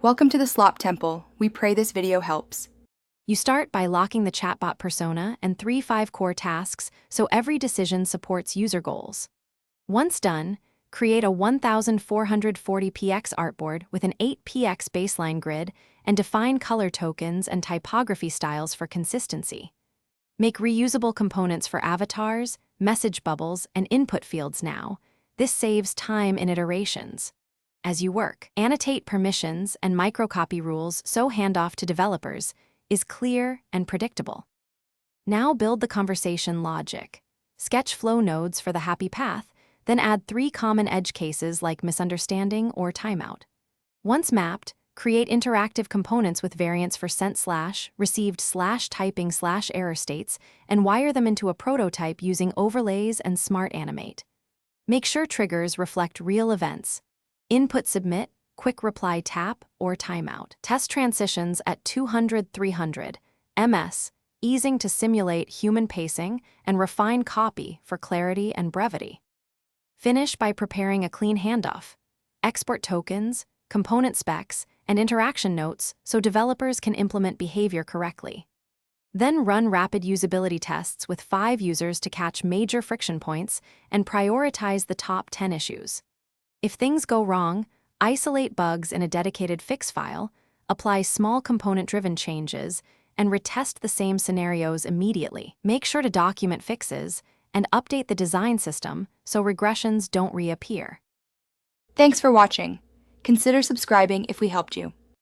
Welcome to the Slop Temple. We pray this video helps. You start by locking the chatbot persona and 3-5 core tasks so every decision supports user goals. Once done, create a 1440px artboard with an 8px baseline grid and define color tokens and typography styles for consistency. Make reusable components for avatars, message bubbles, and input fields now. This saves time in iterations. As you work, annotate permissions and microcopy rules so handoff to developers is clear and predictable. Now build the conversation logic. Sketch flow nodes for the happy path, then add 3 common edge cases like misunderstanding or timeout. Once mapped, create interactive components with variants for sent/, received/, typing/ error states, and wire them into a prototype using overlays and smart animate. Make sure triggers reflect real events. Input submit, quick reply tap, or timeout. Test transitions at 200-300 ms, easing to simulate human pacing and refine copy for clarity and brevity. Finish by preparing a clean handoff. Export tokens, component specs, and interaction notes so developers can implement behavior correctly. Then run rapid usability tests with 5 users to catch major friction points and prioritize the top 10 issues. If things go wrong, isolate bugs in a dedicated fix file, apply small component-driven changes, and retest the same scenarios immediately. Make sure to document fixes and update the design system so regressions don't reappear. Thanks for watching. Consider subscribing if we helped you.